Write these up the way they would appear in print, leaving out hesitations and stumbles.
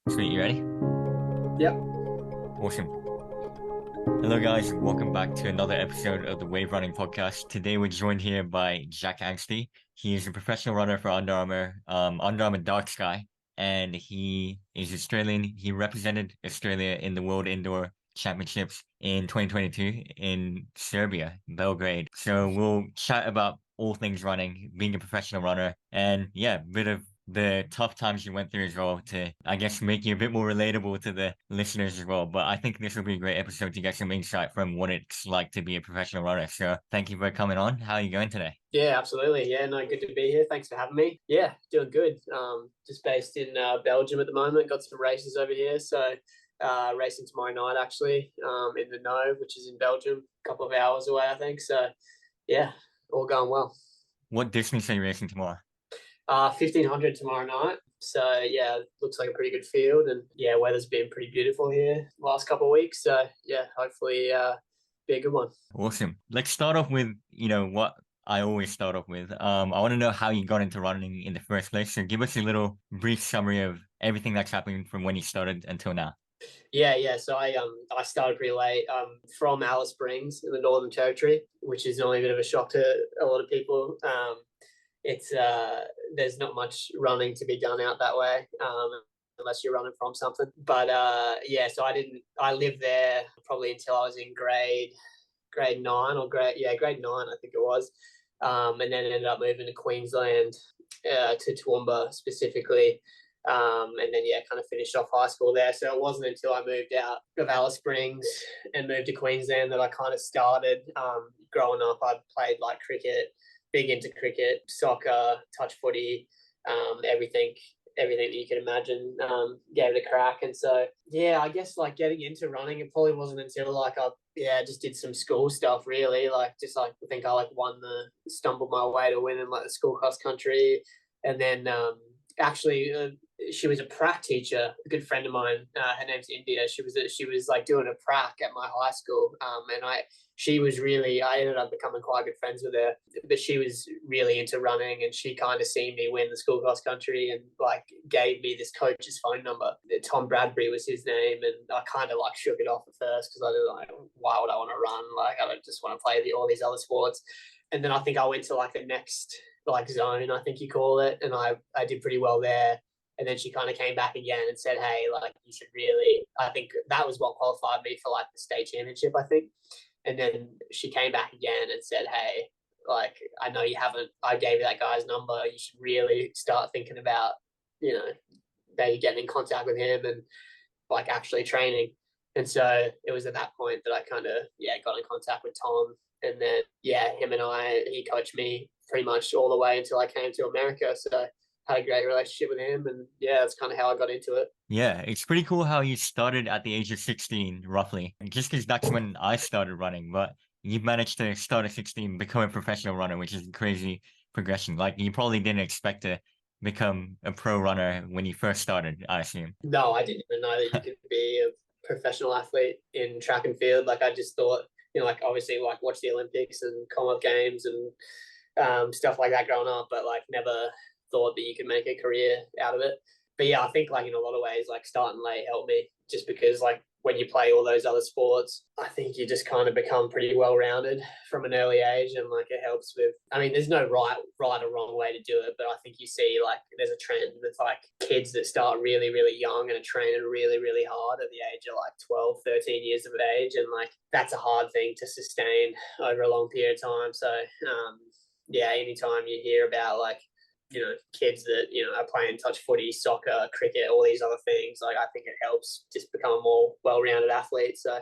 Sweet, you ready? Yep. Awesome. Hello, guys. Welcome back to another episode of the Wave Running Podcast. Today, we're joined here by Jack Anstey. He is a professional runner for Under Armour Dark Sky, and he is Australian. He represented Australia in the World Indoor Championships in 2022 in Serbia, Belgrade. So we'll chat about all things running, being a professional runner, and yeah, a bit of the tough times you went through as well to, I guess, make you a bit more relatable to the listeners as well. But I think this will be a great episode to get some insight from what it's like to be a professional runner. So thank you for coming on. How are you going today? Yeah, absolutely. Yeah, no, good to be here. Thanks for having me. Yeah, doing good. Just based in Belgium at the moment. Got some races over here. So, racing tomorrow night actually, in the No, which is in Belgium, a couple of hours away, I think. So, yeah, all going well. What distance are you racing tomorrow? 1500 tomorrow night. So, yeah, looks like a pretty good field. And yeah, weather's been pretty beautiful here last couple of weeks. So, yeah, hopefully, be a good one. Awesome. Let's start off with, what I always start off with. I want to know how you got into running in the first place. So give us a little brief summary of everything that's happened from when you started until now. Yeah. So I started pretty late. From Alice Springs in the Northern Territory, which is normally a bit of a shock to a lot of people. It's There's not much running to be done out that way. Unless you're running from something. But yeah, so I lived there probably until I was in grade nine or grade nine, I think it was. And then ended up moving to Queensland, to Toowoomba specifically. And then yeah, kind of finished off high school there. So it wasn't until I moved out of Alice Springs and moved to Queensland that I kind of started. Growing up, I played like cricket, big into cricket, soccer, touch footy, everything, everything that you can imagine. Gave it a crack, and so yeah, I guess like getting into running, it probably wasn't until like I just did some school stuff really, like just like I think I like stumbled my way to winning like the school cross country, and then actually she was a prac teacher, a good friend of mine. Her name's India. She was like doing a prac at my high school, and she was really, I ended up becoming quite good friends with her, but she was really into running, and she kind of seen me win the school cross country and like gave me this coach's phone number. Tom Bradbury was his name, and I kind of like shook it off at first because I was like, why would I want to all don't just want to play all these other sports. And then I think I went to like the next like zone, I think you call it, and I did pretty well there. And then she kind of came back again and said, hey, like you should really, I think that was what qualified me for like the state championship, I think. And then she came back again and said, hey, like I know you haven't, I gave you that guy's number, you should really start thinking about, you know, maybe getting in contact with him and like actually training. And so it was at that point that I kind of got in contact with Tom, and then him and he coached me pretty much all the way until I came to America. So had a great relationship with him, and yeah, that's kind of how I got into it. Yeah, it's pretty cool how you started at the age of 16, roughly, just because that's when I started running. But you've managed to start at 16, become a professional runner, which is a crazy progression. Like, you probably didn't expect to become a pro runner when you first started, I assume. No, I didn't even know that you could be a professional athlete in track and field. Like I just thought, like obviously like watch the Olympics and Commonwealth Games and stuff like that growing up, but like never thought that you could make a career out of it. But yeah, I think like in a lot of ways, like starting late helped me just because like when you play all those other sports, I think you just kind of become pretty well rounded from an early age, and like it helps with. I mean, there's no right or wrong way to do it, but I think you see like there's a trend with like kids that start really really young and are training really really hard at the age of like 12, 13 years of age, and like that's a hard thing to sustain over a long period of time. So anytime you hear about like kids that are playing touch footy, soccer, cricket, all these other things, like I think it helps just become a more well-rounded athlete. So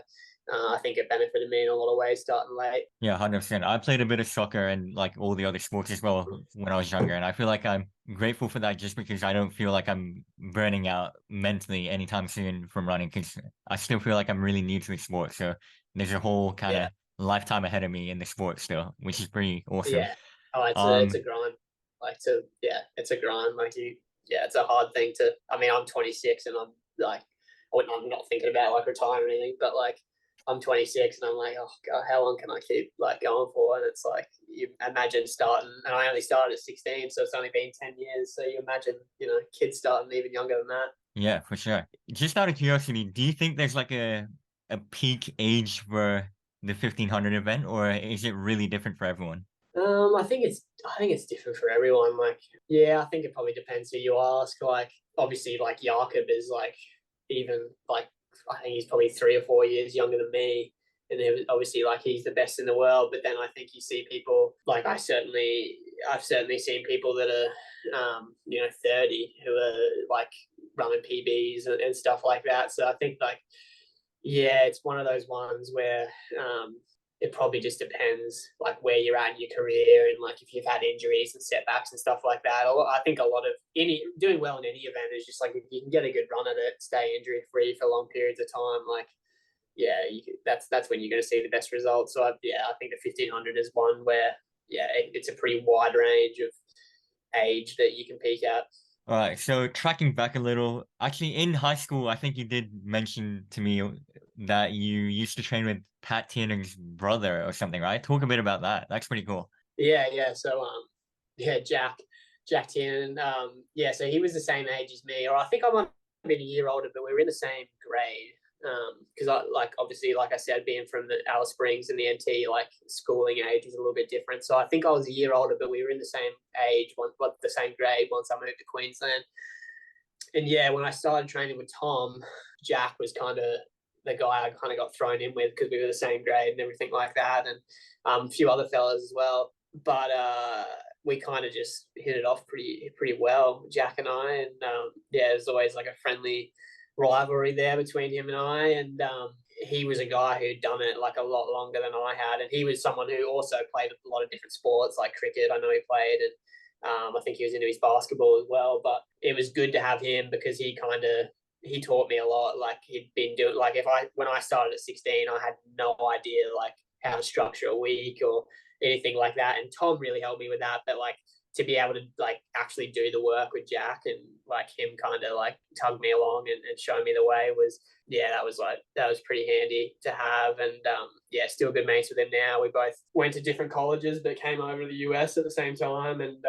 I think it benefited me in a lot of ways starting late. Yeah, 100%. I played a bit of soccer and like all the other sports as well when I was younger. And I feel like I'm grateful for that just because I don't feel like I'm burning out mentally anytime soon from running because I still feel like I'm really new to the sport. So there's a whole kind Yeah, of lifetime ahead of me in the sport still, which is pretty awesome. yeah. Oh, it's a Um, grind. It's a grind. It's a hard thing to. I mean, I'm 26 and I'm like, I'm not thinking about like retiring or anything, but like I'm 26 and I'm like, oh god, how long can I keep like going for? And it's like you imagine starting, and I only started at 16, so it's only been 10 years. So you imagine, kids starting even younger than that. Yeah, for sure. Just out of curiosity, do you think there's like a peak age for the 1500 event, or is it really different for everyone? I think it's different for everyone. Like, yeah, I think it probably depends who you ask. Like, obviously, like Jakob is like even like I think he's probably 3 or 4 years younger than me, and obviously like he's the best in the world. But then I think you see people like I've certainly seen people that are 30 who are like running PBs and stuff like that. So I think like yeah, it's one of those ones where it probably just depends like where you're at in your career and like if you've had injuries and setbacks and stuff like that. I think a lot of any doing well in any event is just like if you can get a good run at it, stay injury free for long periods of time, like yeah, that's when you're going to see the best results. So I think the 1500 is one where yeah, it's a pretty wide range of age that you can peak at. All right, so tracking back a little, actually in high school, I think you did mention to me that you used to train with Pat Tierney's brother or something, right? Talk a bit about that. That's pretty cool. Yeah. So yeah, Jack Tiernan. Yeah, so he was the same age as me, or I think I might have been a year older, but we were in the same grade. Because I like obviously, like I said, being from the Alice Springs and the NT, like schooling age is a little bit different. So I think I was a year older, but we were in the same age, the same grade once I moved to Queensland. And yeah, when I started training with Tom, Jack was kind of the guy I kind of got thrown in with because we were the same grade and everything like that, and a few other fellas as well. But we kind of just hit it off pretty well, Jack and I, and yeah, there's always like a friendly rivalry there between him and I, and he was a guy who'd done it like a lot longer than I had, and he was someone who also played a lot of different sports like cricket. I know he played, and I think he was into his basketball as well. But it was good to have him because he taught me a lot. Like he'd been doing like if I when I started at 16, I had no idea like how to structure a week or anything like that. And Tom really helped me with that. But like to be able to like actually do the work with Jack and like him kind of like tug me along and show me the way was yeah, that was pretty handy to have. And yeah, still good mates with him now. We both went to different colleges but came over to the US at the same time. And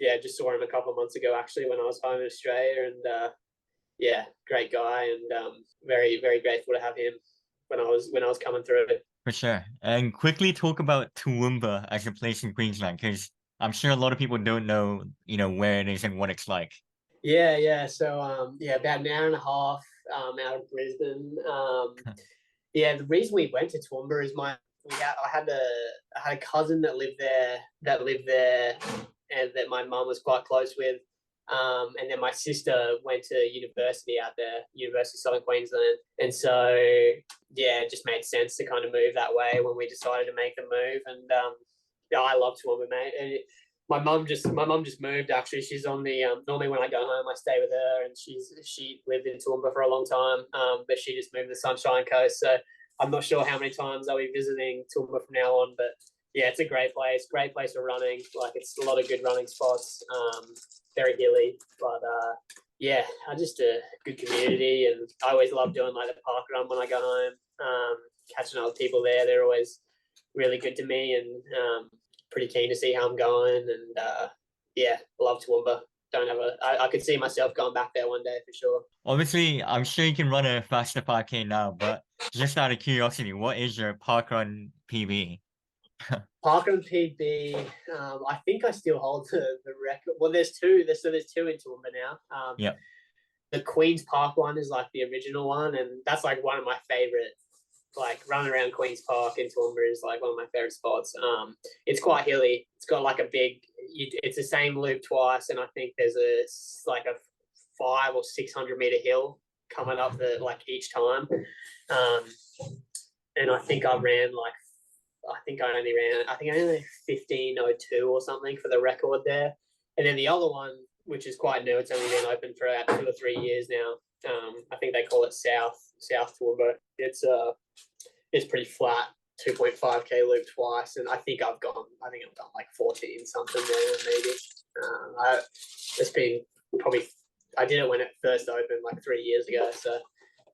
yeah, just saw him a couple of months ago actually when I was home in Australia. And yeah, great guy, and very grateful to have him when I was coming through it. For sure. And quickly talk about Toowoomba as a place in Queensland, because I'm sure a lot of people don't know, where it is and what it's like. Yeah. So yeah, about an hour and a half out of Brisbane. Yeah, the reason we went to Toowoomba is I had a cousin that lived there, and that my mum was quite close with. And then my sister went to university out there, University of Southern Queensland, and so yeah, it just made sense to kind of move that way when we decided to make the move. And yeah, I love Toowoomba, mate. And my mum just moved. Actually, she's on the normally when I go home, I stay with her, and she lived in Toowoomba for a long time, but she just moved to the Sunshine Coast. So I'm not sure how many times I'll be visiting Toowoomba from now on, but yeah, it's a great place for running. Like it's a lot of good running spots, very hilly, but yeah, I just a good community, and I always love doing like the park run when I go home. Catching other people there, they're always really good to me, and pretty keen to see how I'm going. And yeah, love Toowoomba. Don't have I could see myself going back there one day for sure. Obviously, I'm sure you can run a faster 5K now, but just out of curiosity, what is your parkrun PB? Parkrun PB. I think I still hold the record. Well, there's two. There's two in Toowoomba now. Yeah. The Queens Park one is like the original one, and that's like one of my favorite. Like running around Queens Park in Toowoomba is like one of my favorite spots. It's quite hilly. It's got like a big. It's the same loop twice, and I think there's like a 500 or 600 meter hill coming up the like each time. And I think I ran like I think I only ran 15:02 or something for the record there. And then the other one, which is quite new, it's only been open for about 2 or 3 years now. I think they call it South Tour, but it's pretty flat, 2.5K loop twice, and I think I've done like 14 something there maybe. It's been probably I did it when it first opened like 3 years ago, so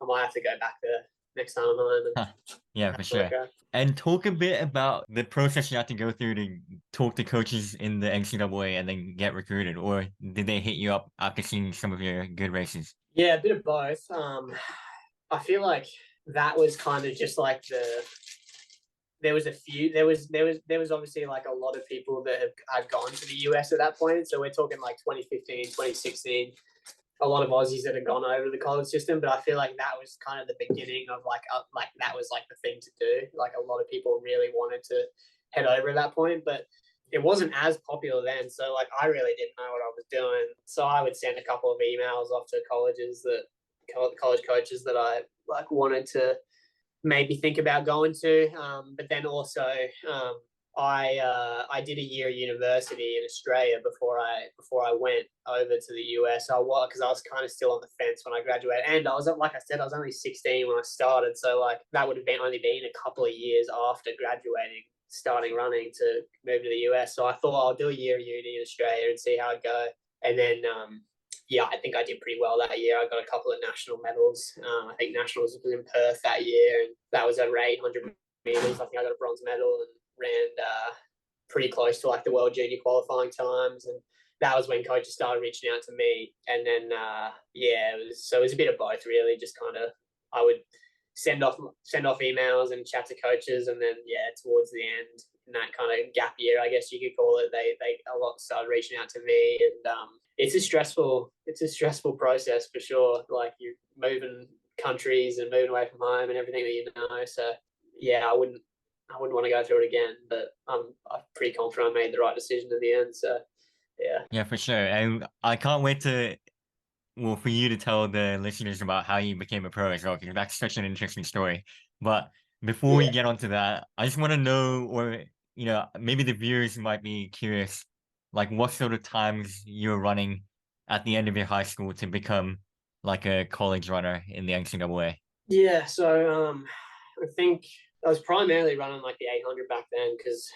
I might have to go back there next time I'm home. Huh. Yeah, for sure. And talk a bit about the process you have to go through to talk to coaches in the NCAA and then get recruited, or did they hit you up after seeing some of your good races? Yeah, a bit of both. I feel like that was kind of just like there was a few there was obviously like a lot of people that had gone to the US at that point. So we're talking like 2015, 2016. A lot of Aussies that had gone over to the college system, but I feel like that was kind of the beginning of like that was like the thing to do. Like a lot of people really wanted to head over at that point, but it wasn't as popular then. So like I really didn't know what I was doing. So I would send a couple of emails off to colleges that college coaches that I like wanted to maybe think about going to. But then also, um, I did a year of university in Australia before I went over to the US. I was because I was kind of still on the fence when I graduated, and I was like I said, I was only 16 when I started, so like that would have been only been a couple of years after graduating, starting running to move to the US. So I thought I'll do a year of uni in Australia and see how it go, and then yeah, I think I did pretty well that year. I got a couple of national medals. I think nationals was in Perth that year, and that was over 800 meters. I think I got a bronze medal and ran pretty close to like the world junior qualifying times. And that was when coaches started reaching out to me. And then yeah, it was a bit of both really. Just kind of I would send off emails and chat to coaches, and then yeah, towards the end in that kind of gap year, I guess you could call it, they a lot started reaching out to me, and it's a stressful process for sure. Like you're moving countries and moving away from home and everything that you know. So yeah, I wouldn't want to go through it again, but I'm pretty confident I made the right decision in the end. So yeah. Yeah, for sure. And I can't wait to for you to tell the listeners about how you became a pro as well, because that's such an interesting story. But before we Yeah. get onto that, I just want to know, or maybe the viewers might be curious, like what sort of times you're running at the end of your high school to become like a college runner in the NCAA. Yeah, so I think I was primarily running like the 800 back then because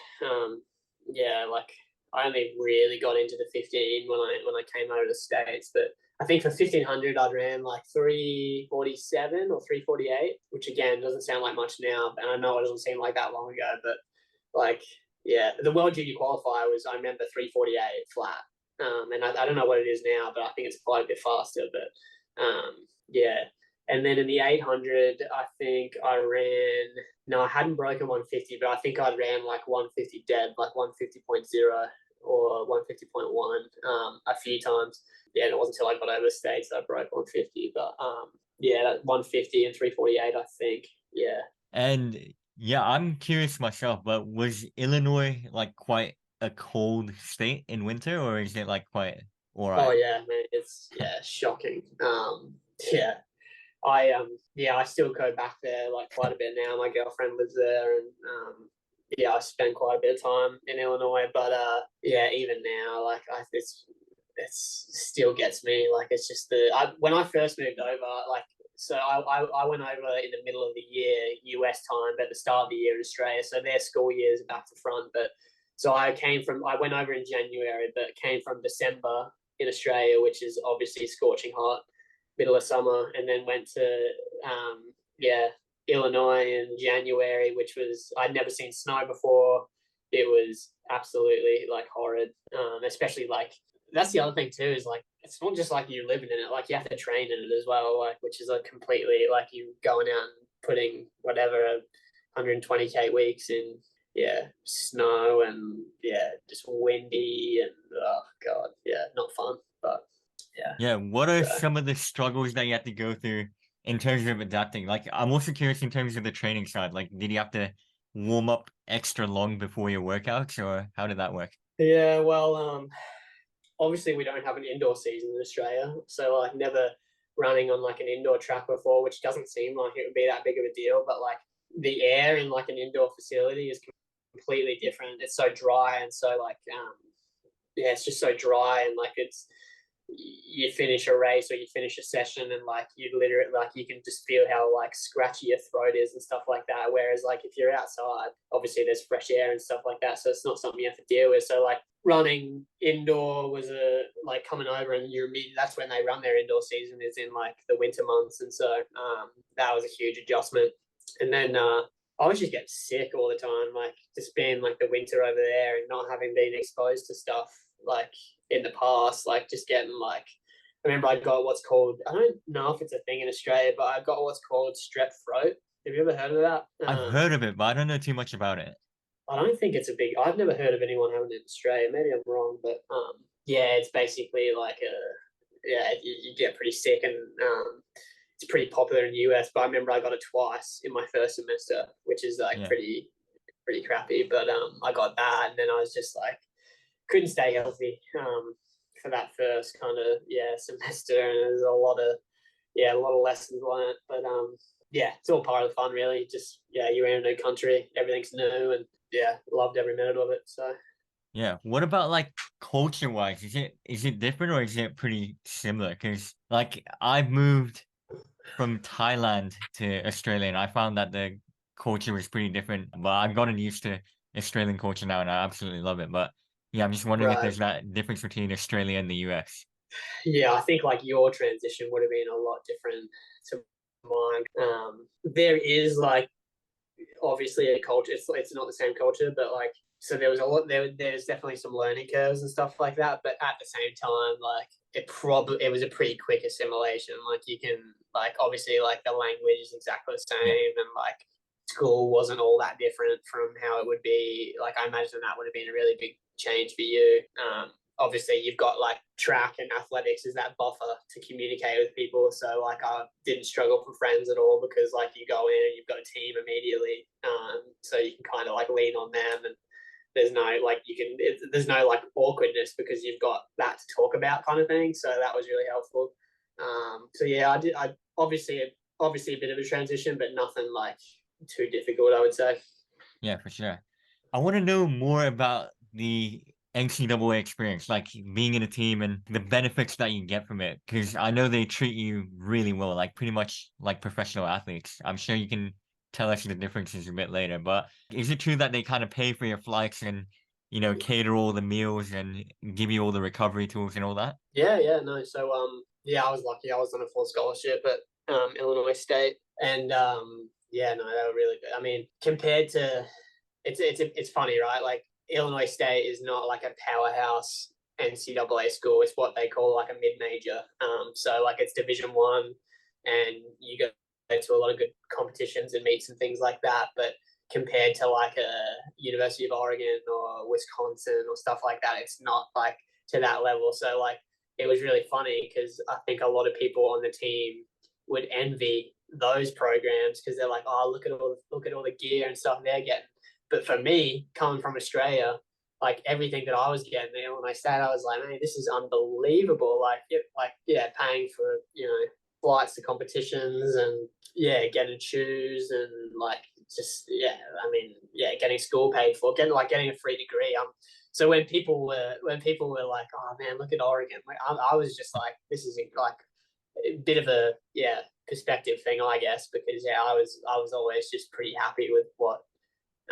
yeah, like I only really got into the 15 when I came over to the States. But I think for 1500 I ran like 347 or 348, which again doesn't sound like much now, and I know it doesn't seem like that long ago, but like yeah, the world junior qualifier was, I remember, 348 flat. And I don't know what it is now, but I think it's quite a bit faster. But yeah, and then in the 800, I think I ran, no, I hadn't broken 150, but I think I ran like 150 dead, like 150.0 or 150.1 a few times. Yeah, and it wasn't until I got over the States that I broke 150. But yeah, that 150 and 348, I think. Yeah. And yeah, I'm curious myself, but was Illinois like quite a cold state in winter, or is it like quite all Oh right? yeah, man, it's yeah, shocking. Yeah, yeah, I still go back there like quite a bit now. My girlfriend lives there, and yeah, I spend quite a bit of time in Illinois. But yeah, even now, like it's still gets me. Like it's just when I first moved over, like so I went over in the middle of the year US time, but at the start of the year in Australia. So their school years are back to front. But so I went over in January, but came from December in Australia, which is obviously scorching hot, middle of summer, and then went to yeah, Illinois in January, which was, I'd never seen snow before. It was absolutely like horrid, especially like that's the other thing too, is like it's not just like you living in it, like you have to train in it as well, like which is a completely like you going out and putting whatever 120k weeks in, yeah, snow and yeah, just windy and oh god, yeah, not fun, but yeah. Yeah, what are So some of the struggles that you have to go through in terms of adapting? Like, I'm also curious in terms of the training side. Like, did you have to warm up extra long before your workouts, or how did that work? yeah, well, obviously we don't have an indoor season in Australia, so like never running on like an indoor track before, which doesn't seem like it would be that big of a deal, but like the air in like an indoor facility is completely different. It's so dry and so like yeah, it's just so dry, and like it's, you finish a race or you finish a session and like you literally like you can just feel how like scratchy your throat is and stuff like that. Whereas like if you're outside, obviously there's fresh air and stuff like that, so it's not something you have to deal with. So like running indoor was a like coming over, and you're that's when they run their indoor season, is in like the winter months, and so that was a huge adjustment. And then I was just getting sick all the time, like just being like the winter over there and not having been exposed to stuff like in the past, like just getting like remember I got what's called, I don't know if it's a thing in Australia, but I got what's called strep throat. Have you ever heard of that? I've heard of it, but I don't know too much about it. I don't think it's a big. I've never heard of anyone having it in Australia. Maybe I'm wrong, but yeah, it's basically like a yeah, you get pretty sick, and it's pretty popular in the US. But I remember I got it twice in my first semester, which is like Yeah. pretty crappy. But I got that, and then I was just like couldn't stay healthy for that first kind of semester, and there's a lot of lessons learned. But yeah, it's all part of the fun, really. Just you're in a new country, everything's new, and yeah, loved every minute of it. So Yeah. What about like culture wise? Is it different or is it pretty similar? Because like I've moved from Thailand to Australia and I found that the culture was pretty different. But I've gotten used to Australian culture now and I absolutely love it. But yeah, I'm just wondering if right, there's that difference between Australia and the US. yeah, I think like your transition would have been a lot different to mine. There is like obviously a culture. It's not the same culture, but like so there was a lot there. There's definitely some learning curves and stuff like that. But at the same time, like it was a pretty quick assimilation. Like you can like obviously like the language is exactly the Yeah. same, and like school wasn't all that different from how it would be. Like I imagine that would have been a really big change for you. Obviously you've got like track and athletics is that buffer to communicate with people. So like I didn't struggle for friends at all because like you go in and you've got a team immediately. So you can kind of like lean on them and there's no like there's no like awkwardness because you've got that to talk about kind of thing. So that was really helpful. So yeah, I obviously a bit of a transition, but nothing like too difficult, I would say. Yeah, for sure. I want to know more about the NCAA experience, like being in a team and the benefits that you get from it. Because I know they treat you really well, like pretty much like professional athletes. I'm sure you can tell us the differences a bit later. But is it true that they kind of pay for your flights and, cater all the meals and give you all the recovery tools and all that? Yeah, no. So yeah, I was lucky. I was on a full scholarship at Illinois State, and yeah, no, they were really good. I mean, compared to it's funny, right? Like Illinois State is not like a powerhouse NCAA school. It's what they call like a mid major. So like it's Division 1, and you go to a lot of good competitions and meets and things like that. But compared to like a University of Oregon or Wisconsin or stuff like that, it's not like to that level. So like it was really funny because I think a lot of people on the team would envy those programs because they're like, oh, look at all the gear and stuff they're getting. But for me, coming from Australia, like everything that I was getting there when I stayed, I was like, man, this is unbelievable. Paying for flights to competitions and getting shoes and like just I mean getting school paid for, getting a free degree. So when people were like, oh man, look at Oregon, like I was just like, this is like a bit of a perspective thing, I guess, because I was always just pretty happy with what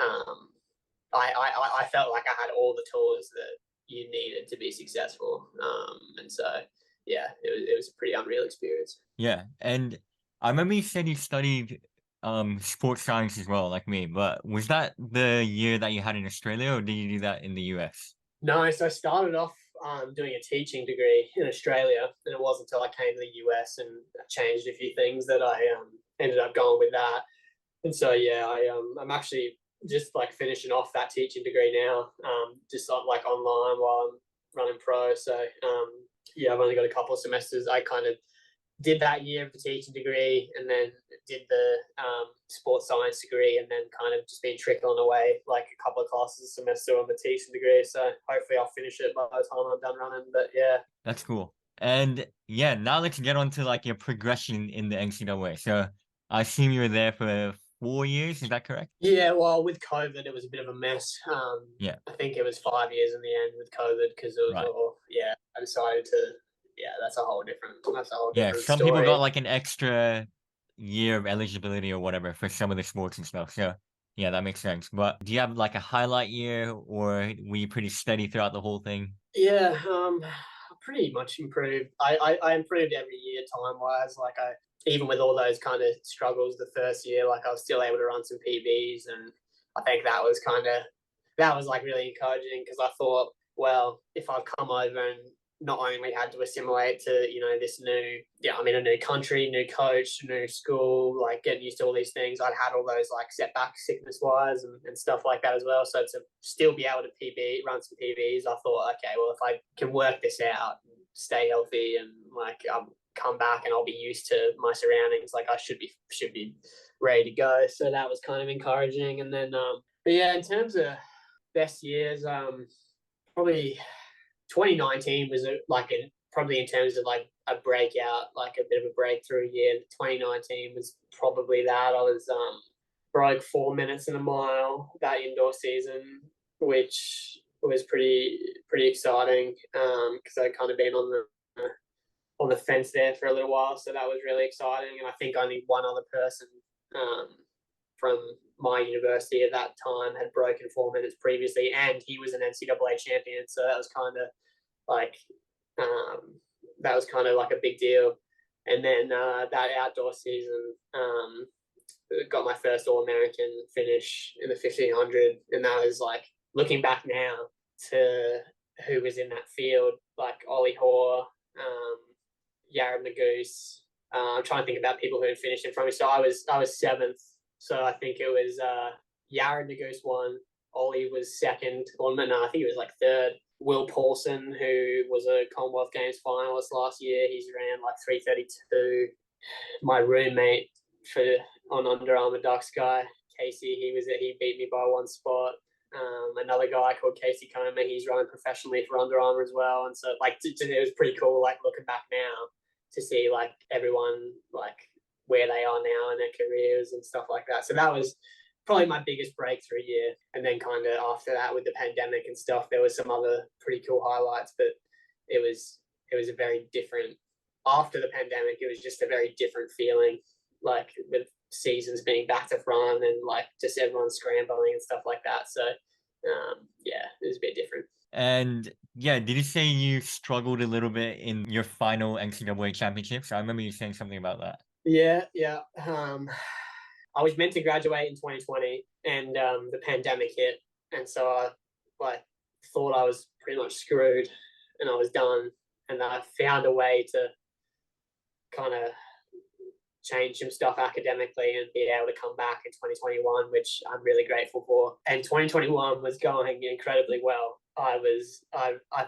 um, I felt like I had all the tools that you needed to be successful. And so, yeah, it was a pretty unreal experience. Yeah. And I remember you said you studied sports science as well, like me, but was that the year that you had in Australia or did you do that in the US? No, so I started off doing a teaching degree in Australia, and it wasn't until I came to the US and changed a few things that I ended up going with that. And so I'm actually just like finishing off that teaching degree now, just like online while I'm running pro. So I've only got a couple of semesters. I kind of did that year of the teaching degree, and then did the sports science degree, and then kind of just been trickling away like a couple of classes a semester on the teaching degree. So hopefully I'll finish it by the time I'm done running. But yeah, That's cool. And yeah, now let's get on to like your progression in the NCAA. So I assume you were there for 4 years, is that correct? yeah, well, with COVID, it was a bit of a mess. Yeah, I think it was 5 years in the end with COVID because it was right. all, I decided to, that's a whole Yeah, different some people got story. like an extra year of eligibility or whatever for some of the sports and stuff. So yeah, that makes sense. But do you have like a highlight year or were you pretty steady throughout the whole thing? Yeah, I pretty much improved. I improved every year time wise. Even with all those kind of struggles the first year, like I was still able to run some PBs, and I think that was like really encouraging because I thought, well, if I've come over and not only had to assimilate to, this new, a new country, new coach, new school, like getting used to all these things. I'd had all those like setbacks sickness wise and stuff like that as well. So to still be able to run some PBs, I thought, okay, well, if I can work this out, stay healthy, and like come back and I'll be used to my surroundings, like I should be ready to go. So that was kind of encouraging. And then, but yeah, in terms of best years, probably 2019 was probably in terms of like a breakout, like a bit of a breakthrough year. 2019 was probably that. I was broke 4 minutes in a mile that indoor season, which was pretty exciting because I'd kind of been on the fence there for a little while, so that was really exciting. And I think only one other person from my university at that time had broken 4 minutes previously, and he was an NCAA champion. So that was kind of like like a big deal. And then that outdoor season, got my first All-American finish in the 1500, and that was like looking back now to who was in that field, like Ollie Hoare, Yared Naguse. I'm trying to think about people who had finished in front of me. So I was seventh. So I think it was Yared Naguse won. Ollie was second. Or no, I think he was like third. Will Paulson, who was a Commonwealth Games finalist last year, he's ran like 3:32. My roommate on Underarmour Ducks guy, Casey, he beat me by one spot. Another guy called Casey Comer, he's running professionally for Underarmour as well. And so like it was pretty cool, like looking back now to see like everyone like where they are now in their careers and stuff like that. So that was probably my biggest breakthrough year. And then kind of after that with the pandemic and stuff, there was some other pretty cool highlights, but it was a very different, after the pandemic, it was just a very different feeling, like with seasons being back to front and like just everyone scrambling and stuff like that. So yeah, it was a bit different. And yeah, did you say you struggled a little bit in your final NCAA championships? I remember you saying something about that. Yeah. I was meant to graduate in 2020, and the pandemic hit, and so I like thought I was pretty much screwed, and I was done. And I found a way to kind of change some stuff academically and be able to come back in 2021, which I'm really grateful for. And 2021 was going incredibly well. I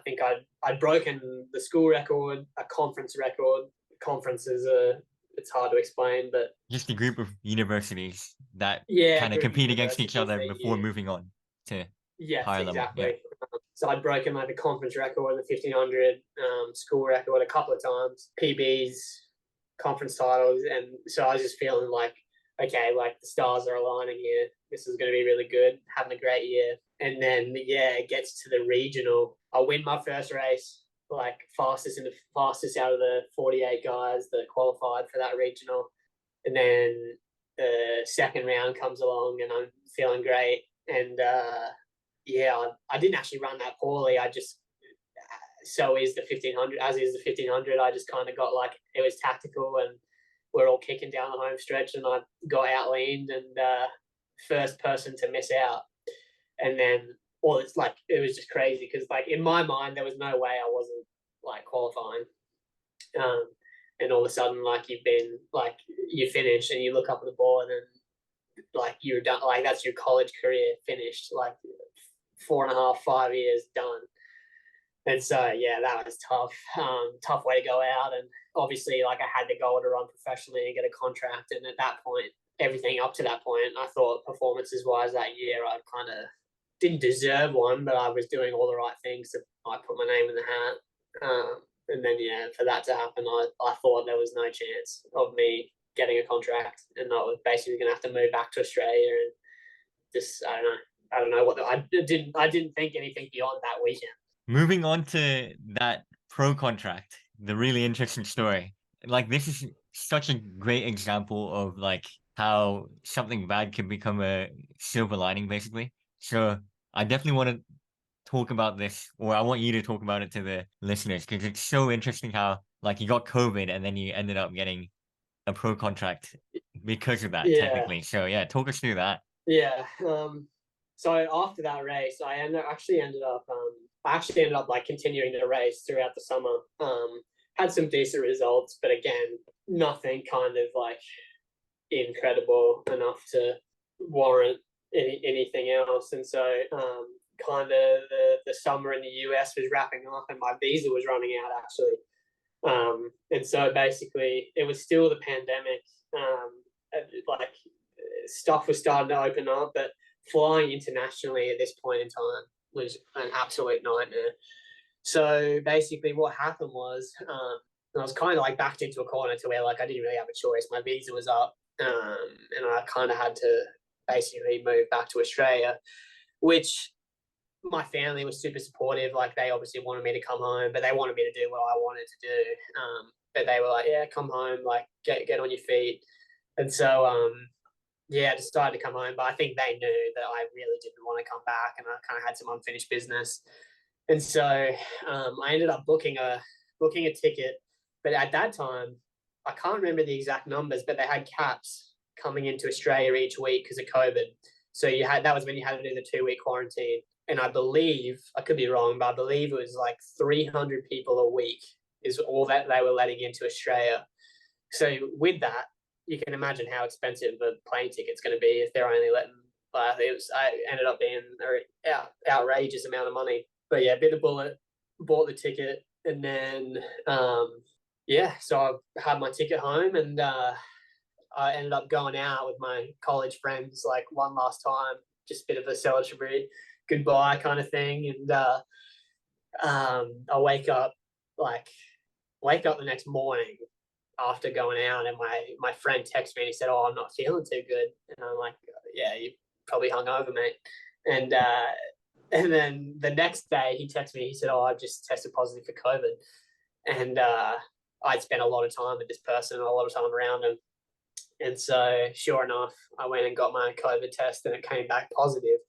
think I'd broken the school record, a conference record. Conferences it's hard to explain, but just a group of universities that kind of group of compete against each other that before moving on to yes, higher level. exactly. Yeah. So I'd broken like the conference record in the 1500, school record a couple of times, PBs, conference titles, and so I was just feeling like, okay, like the stars are aligning here. This is going to be really good. Having a great year, and then it gets to the regional. I win my first race, like fastest out of the 48 guys that qualified for that regional, and then the second round comes along, and I'm feeling great, and I didn't actually run that poorly. I just so is the 1500, as is the 1500. I just kind of got like, it was tactical, and we're all kicking down the home stretch, and I got out leaned and first person to miss out. And then, it's like, it was just crazy because like in my mind, there was no way I wasn't like qualifying. And all of a sudden, like you finish and you look up at the board and like you're done, like that's your college career finished, like 4.5, 5 years done. And so that was tough. Tough way to go out. And obviously like I had the goal to run professionally and get a contract. And at that point, everything up to that point, I thought performances wise that year, I kind of didn't deserve one, but I was doing all the right things to put my name in the hat. And then for that to happen, I thought there was no chance of me getting a contract, and I was basically going to have to move back to Australia. And just I don't know what I didn't think anything beyond that weekend. Moving on to that pro contract, the really interesting story. Like this is such a great example of like how something bad can become a silver lining, basically. So I definitely want to talk about this, or I want you to talk about it to the listeners, because it's so interesting how like you got COVID and then you ended up getting a pro contract because of that, technically. So yeah, talk us through that. Yeah. So after that race, I ended up I actually ended up like continuing to race throughout the summer. Had some decent results, but again, nothing kind of like incredible enough to warrant anything else. And so, kind of the summer in the US was wrapping up, and my visa was running out actually. And so basically, it was still the pandemic. Like stuff was starting to open up, but flying internationally at this point in time was an absolute nightmare. So basically, what happened was I was kind of like backed into a corner to where like I didn't really have a choice. My visa was up, and I kind of had to basically move back to Australia, which my family was super supportive. Like they obviously wanted me to come home, but they wanted me to do what I wanted to do. But they were like, "Yeah, come home, like get on your feet." And so, yeah, I decided to come home. But I think they knew that I really didn't want to come back, and I kind of had some unfinished business. And so, I ended up booking a ticket. But at that time, I can't remember the exact numbers, but they had caps coming into Australia each week because of COVID. So that was when you had to do the 2 week quarantine. And I believe, I could be wrong, but I believe it was like 300 people a week is all that they were letting into Australia. So with that, you can imagine how expensive a plane ticket's going to be if they're only letting. I ended up being an outrageous amount of money. But yeah, bit the bullet, bought the ticket, and then yeah, so I had my ticket home, and I ended up going out with my college friends like one last time, just a bit of a celebratory goodbye kind of thing. And I wake up the next morning after going out, and my friend texted me and he said, "Oh, I'm not feeling too good." And I'm like, "Yeah, you probably hungover, mate." And and then the next day he texted me. He said, "Oh, I've just tested positive for COVID." And I'd spent a lot of time with this person, a lot of time around him. And so, sure enough, I went and got my COVID test, and it came back positive.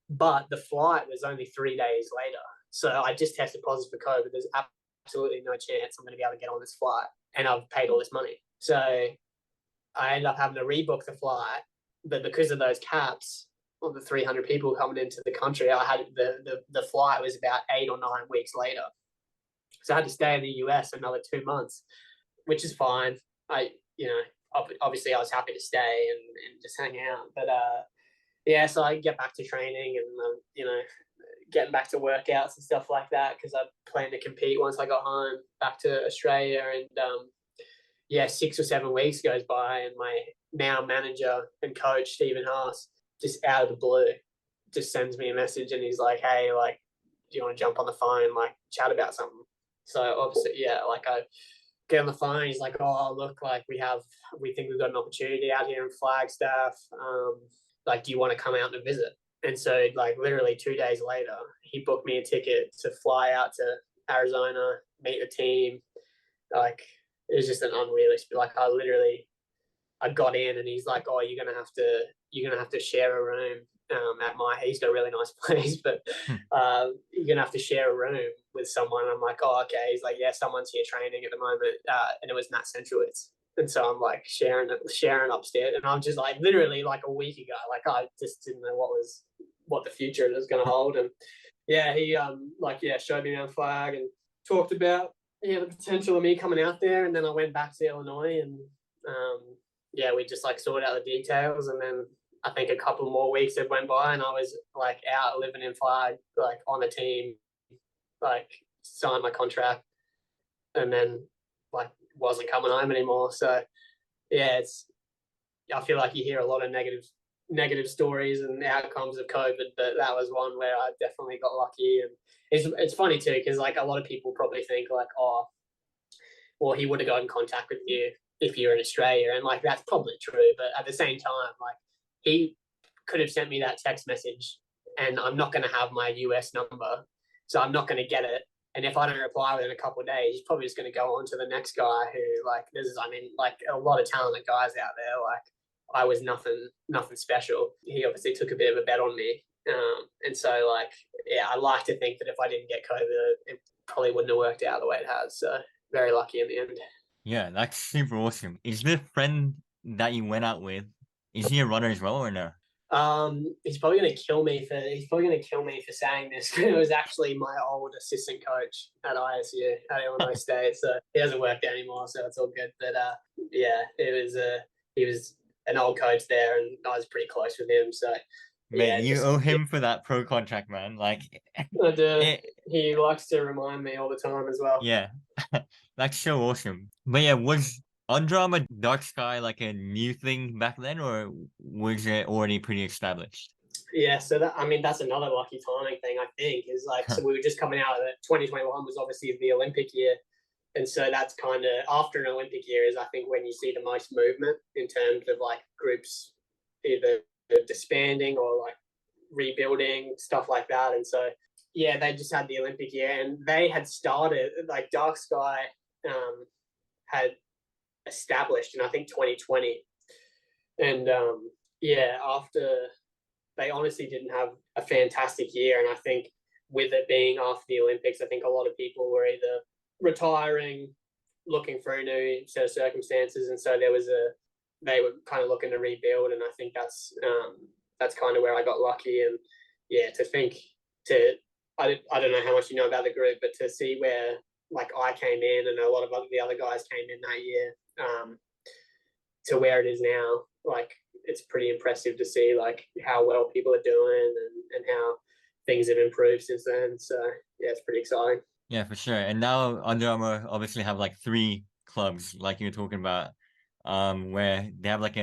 But the flight was only 3 days later. So I just tested positive for COVID. There's absolutely no chance I'm going to be able to get on this flight, and I've paid all this money. So I ended up having to rebook the flight, but because of those caps of the 300 people coming into the country, I had the flight was about 8 or 9 weeks later. So I had to stay in the US another 2 months, which is fine. Obviously I was happy to stay and just hang out, but yeah, so I get back to training and getting back to workouts and stuff like that because I planned to compete once I got home back to Australia. And yeah, 6 or 7 weeks goes by, and my now manager and coach Stephen Haas just out of the blue just sends me a message, and he's like, "Hey, like, do you want to jump on the phone, like, chat about something?" So obviously, yeah, like I get on the phone. He's like, "Oh, look, like we think we've got an opportunity out here in Flagstaff. Like, do you want to come out and visit?" And so, like, literally 2 days later, he booked me a ticket to fly out to Arizona, meet the team. Like, it was just an unrealistic. Like, I got in, and he's like, "Oh, you're gonna have to share a room at my." He's got a really nice place, but Hmm. you're gonna have to share a room with someone. I'm like, "Oh, okay." He's like, "Yeah, someone's here training at the moment," and it was Matt Centrowitz. And so I'm like sharing upstairs, and I'm just like literally like a week ago, like I just didn't know what the future was going to hold. And yeah, he showed me around Flag and talked about the potential of me coming out there. And then I went back to Illinois, and yeah, we just like sorted out the details. And then I think a couple more weeks had went by, and I was like out living in Flag, like on the team, like signed my contract, and then like wasn't coming home anymore. So yeah, I feel like you hear a lot of negative stories and outcomes of COVID, but that was one where I definitely got lucky. And it's funny too, because like a lot of people probably think like, "Oh, well, he would have got in contact with you if you're in Australia," and like that's probably true. But at the same time, like he could have sent me that text message, and I'm not going to have my US number, so I'm not going to get it. And if I don't reply within a couple of days, he's probably just going to go on to the next guy who, like, like a lot of talented guys out there. Like, I was nothing special. He obviously took a bit of a bet on me. And so, like, yeah, I like to think that if I didn't get COVID, it probably wouldn't have worked out the way it has. So, very lucky in the end. Yeah, that's super awesome. Is the friend that you went out with, is he a runner as well or no? He's probably gonna kill me for saying this, but it was actually my old assistant coach at ISU at Illinois State. So he hasn't worked there anymore, so it's all good. But yeah, he was an old coach there, and I was pretty close with him. So Mate, yeah, you owe him for that pro contract, man. Like, it, he likes to remind me all the time as well. yeah, that's so awesome. But yeah, was Under Armour Dark Sky like a new thing back then, or was it already pretty established? Yeah, so that's another lucky timing thing, I think, is like, so we were just coming out of it. 2021 was obviously the Olympic year. And so that's kind of after an Olympic year is I think when you see the most movement in terms of like groups either disbanding or like rebuilding, stuff like that. And so yeah, they just had the Olympic year and they had started like Dark Sky had established in I think 2020. And yeah, after they honestly didn't have a fantastic year. And I think with it being after the Olympics, I think a lot of people were either retiring, looking for a new set of circumstances, and so they were kind of looking to rebuild. And I think that's kind of where I got lucky. And yeah, to think to I don't know how much you know about the group, but to see where like I came in and a lot of the other guys came in that year to where it is now, like it's pretty impressive to see like how well people are doing and how things have improved since then. So yeah, it's pretty exciting. Yeah, for sure. And now Under Armour obviously have like three clubs, like you were talking about, where they have like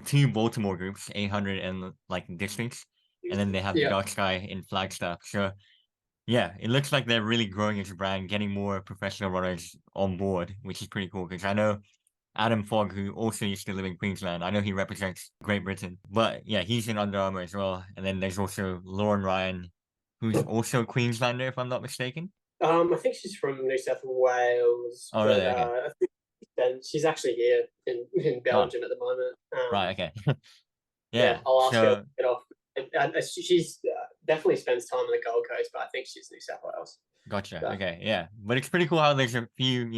two Baltimore groups, 800 and like distance, and then they have Yeah. Dark Sky in Flagstaff. So yeah, it looks like they're really growing as a brand, getting more professional runners on board, which is pretty cool. Because I know Adam Fogg, who also used to live in Queensland, I know he represents Great Britain, but yeah, he's in Under Armour as well. And then there's also Lauren Ryan, who's also a Queenslander, if I'm not mistaken. I think she's from New South Wales, Oh, but really? Okay. I think then she's actually here in Oh, Belgium at the moment. right. Okay. Yeah, Yeah. I'll ask her to So get off. She's definitely spends time on the Gold Coast, but I think she's New South Wales. gotcha. So, Okay. Yeah. But it's pretty cool how there's a few,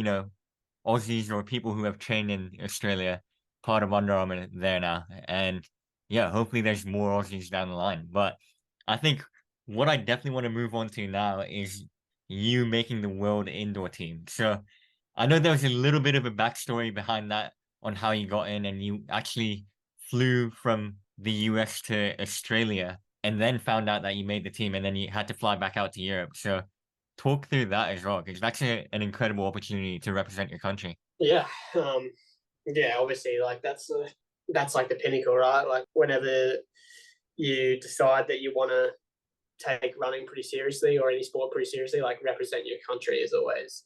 Aussies or people who have trained in Australia, part of Under Armour there now. And yeah, hopefully there's more Aussies down the line. But I think what I definitely want to move on to now is you making the world indoor team. So I know there was a little bit of a backstory behind that on how you got in, and you actually flew from the US to Australia and then found out that you made the team, and then you had to fly back out to Europe. So talk through that as well, because that's an incredible opportunity to represent your country. yeah, yeah. Obviously, like that's like the pinnacle, right? Like whenever you decide that you want to take running pretty seriously or any sport pretty seriously, like represent your country is always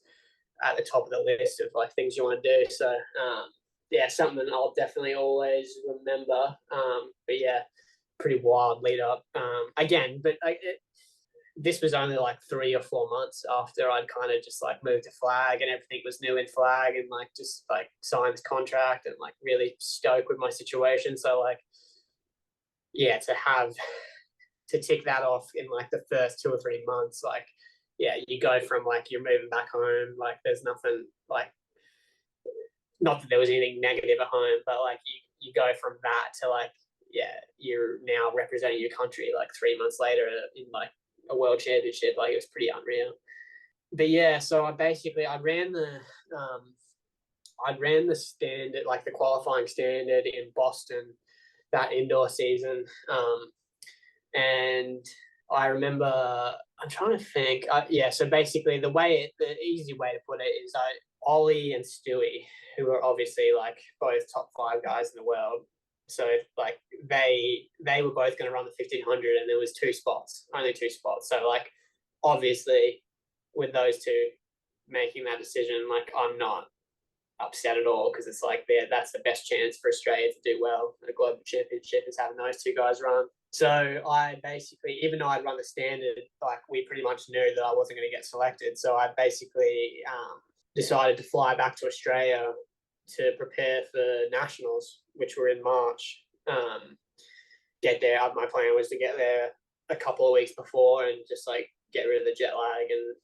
at the top of the list of like things you want to do. So yeah, something I'll definitely always remember. But yeah, pretty wild lead up. Again, but this was only like 3 or 4 months after I'd kind of just like moved to flag and everything was new in flag and like just like signed this contract and like really stoked with my situation. So like yeah, to tick that off in like the first 2 or 3 months, like yeah, you go from like you're moving back home, like there's nothing like not that there was anything negative at home, but like you go from that to like yeah, you're now representing your country like 3 months later in like a world championship. Like it was pretty unreal. But yeah, so I ran the standard, like the qualifying standard in Boston that indoor season. And I remember, I'm trying to think. Yeah, so basically, the easy way to put it is Ollie and Stewie, who are obviously like both top 5 guys in the world. So like they were both going to run the 1500, and there was only 2 spots. So like obviously, with those two making that decision, like I'm not upset at all because it's like that's the best chance for Australia to do well at a global championship is having those 2 guys run. So I basically, even though I'd run the standard, like we pretty much knew that I wasn't going to get selected. So I basically decided to fly back to Australia to prepare for nationals, which were in March. Get there. My plan was to get there a couple of weeks before and just like get rid of the jet lag and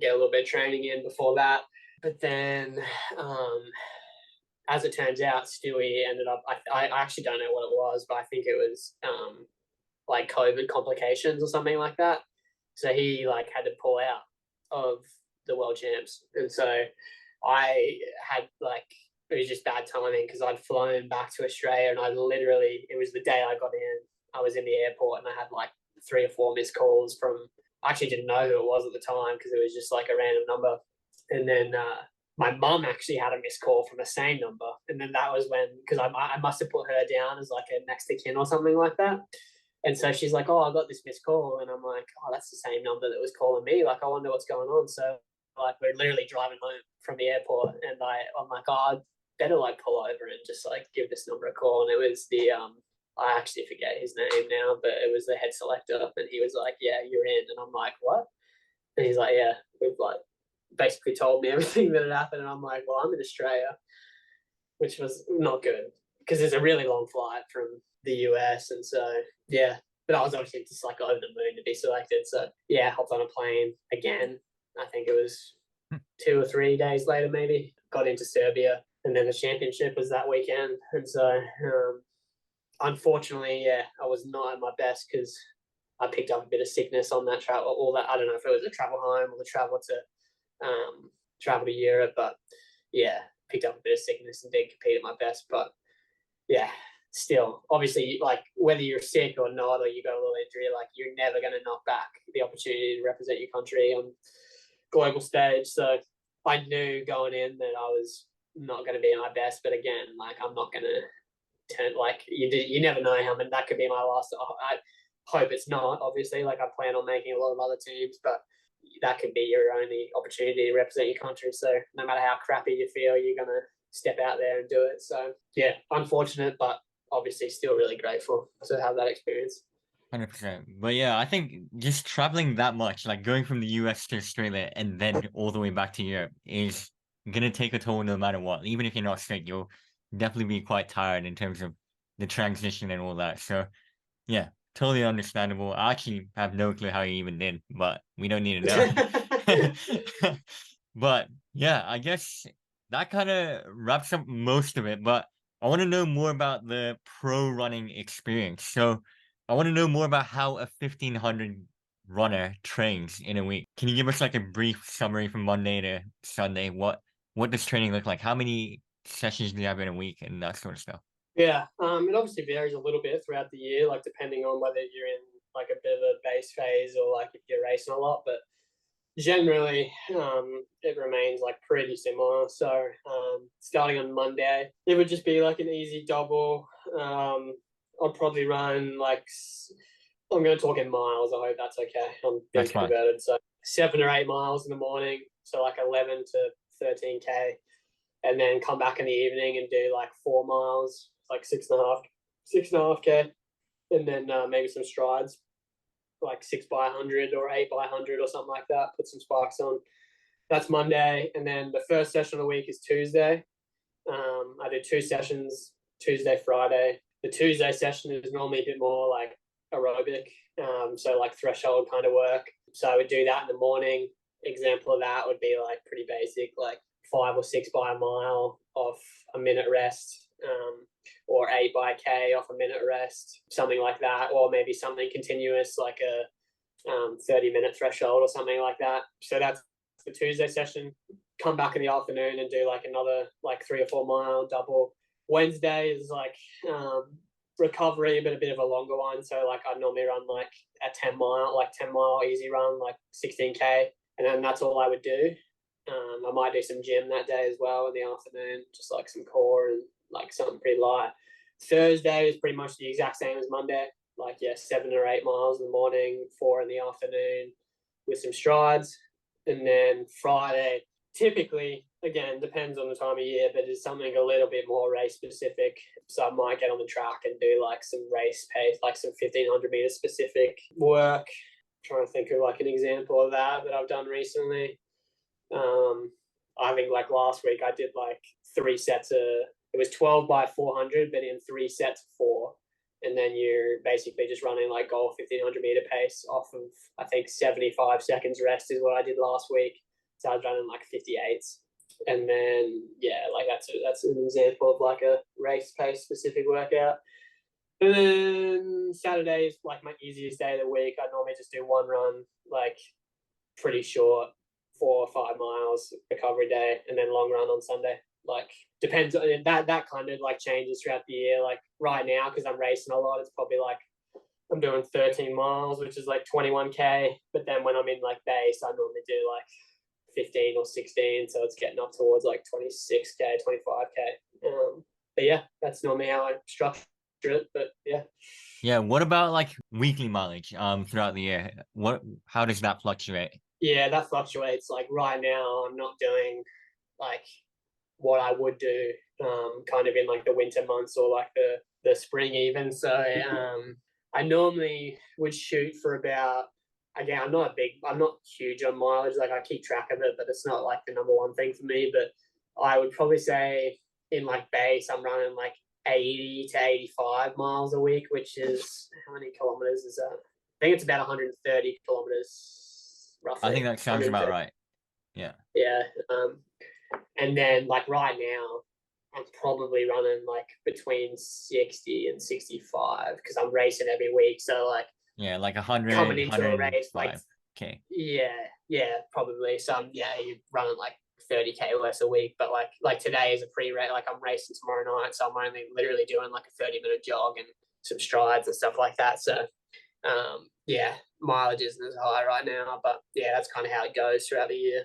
get a little bit of training in before that. But then as it turns out, Stewie ended up. I actually don't know what it was, but I think it was like COVID complications or something like that. So he like had to pull out of the world champs, and so I had like it was just bad timing because I'd flown back to Australia and I literally it was the day I got in. I was in the airport and I had like 3 or 4 missed calls from. I actually didn't know who it was at the time because it was just like a random number, and then my mum actually had a missed call from the same number, and then that was when because I must have put her down as like a next to kin or something like that. And so she's like, "Oh, I got this missed call," and I'm like, "Oh, that's the same number that was calling me. Like, I wonder what's going on." So, like, we're literally driving home from the airport, and I'm like, "Oh, I'd better like pull over and just like give this number a call." And it was the I actually forget his name now, but it was the head selector, and he was like, "Yeah, you're in," and I'm like, "What?" And he's like, "Yeah, we've like basically told me everything that had happened," and I'm like, "Well, I'm in Australia," which was not good because it's a really long flight from the US, and so yeah. But I was obviously just like over the moon to be selected. So yeah, hopped on a plane again. I think it was 2 or 3 days later, maybe got into Serbia, and then the championship was that weekend. And so, unfortunately, yeah, I was not at my best because I picked up a bit of sickness on that travel. All that I don't know if it was the travel home or the travel to Europe, but yeah, picked up a bit of sickness and didn't compete at my best. But yeah, still, obviously, like whether you're sick or not, or you got a little injury, like you're never going to knock back the opportunity to represent your country on global stage. So I knew going in that I was not going to be at my best, but again, like I'm not going to turn like you never know how many that could be my last. I hope it's not. Obviously, like I plan on making a lot of other teams, but that could be your only opportunity to represent your country. So no matter how crappy you feel, you're gonna step out there and do it. So yeah, unfortunate, but obviously still really grateful to have that experience. 100%. But yeah, I think just traveling that much, like going from the US to Australia and then all the way back to Europe, is gonna take a toll no matter what. Even if you're not sick, you'll definitely be quite tired in terms of the transition and all that. So yeah, totally understandable. I actually have no clue how you even did, but we don't need to know. But yeah, I guess that kind of wraps up most of it. But I want to know more about the pro running experience. So I want to know more about how a 1500 runner trains in a week. Can you give us like a brief summary from Monday to Sunday? What does training look like? How many sessions do you have in a week and that sort of stuff? Yeah, it obviously varies a little bit throughout the year, like depending on whether you're in like a bit of a base phase or like if you're racing a lot. But generally, it remains like pretty similar. So, starting on Monday, it would just be like an easy double. I'd probably run like I'm going to talk in miles. I hope that's okay. I'm being That's fine. converted. So 7 or 8 miles in the morning, so like 11 to 13k, and then come back in the evening and do like 4 miles, like 6.5k, and then maybe some strides like 6 by 100 or 8 by 100 or something like that. Put some spikes on. That's Monday, and then the first session of the week is Tuesday. I do 2 sessions, Tuesday, Friday. The Tuesday session is normally a bit more like aerobic, so like threshold kind of work. So I would do that in the morning. Example of that would be like pretty basic, like 5 or 6 by a mile off a minute rest, or 8 by k off a minute rest, something like that, or maybe something continuous like a 30-minute threshold or something like that. So that's the Tuesday session. Come back in the afternoon and do like another like 3 or 4 mile double. Wednesday is like recovery, but a bit of a longer one. So like I normally run like a 10 mile easy run, like 16k, and then that's all I would do. I might do some gym that day as well in the afternoon, just like some core and like something pretty light. Thursday is pretty much the exact same as Monday. Like yeah, 7 or 8 miles in the morning, 4 in the afternoon, with some strides, and then Friday typically again depends on the time of year, but it's something a little bit more race specific. So I might get on the track and do like some race pace, like some 1500 meter specific work. I'm trying to think of like an example of that I've done recently. I think like last week I did like 3 sets of it was 12 by 400, but in 3 sets of 4. And then you're basically just running like golf 1500 meter pace off of, I think 75 seconds rest is what I did last week. So I was running like 58s. And then like that's an example of like a race pace specific workout. And then Saturday is like my easiest day of the week. I normally just do one run, like pretty short, 4 or 5 miles recovery day, and then long run on Sunday. Like depends on that kind of like changes throughout the year. Like right now, because I'm racing a lot, it's probably like I'm doing 13 miles, which is like 21K. But then when I'm in like base, I normally do like 15 or 16. So it's getting up towards like 26K, 25K. But yeah, that's normally how I structure it. But yeah. Yeah, what about like weekly mileage throughout the year? How does that fluctuate? Yeah, that fluctuates. Like right now, I'm not doing like what I would do kind of in like the winter months or like the spring even. So I normally would shoot for about, again, I'm not huge on mileage. Like I keep track of it, but it's not like the number one thing for me. But I would probably say in like base, I'm running like 80 to 85 miles a week, which is how many kilometers is that? I think it's about 130 kilometers I roughly. think that sounds about 130. right. Yeah. Yeah. And then like right now, I'm probably running like between 60 and 65 because I'm racing every week. So like Yeah, like coming 100, into a race, like 105. Okay. probably. So you're running like 30K less a week. But like today is a pre-race. Like I'm racing tomorrow night, so I'm only literally doing like a 30-minute jog and some strides and stuff like that. So mileage isn't as high right now, but yeah, that's kind of how it goes throughout the year.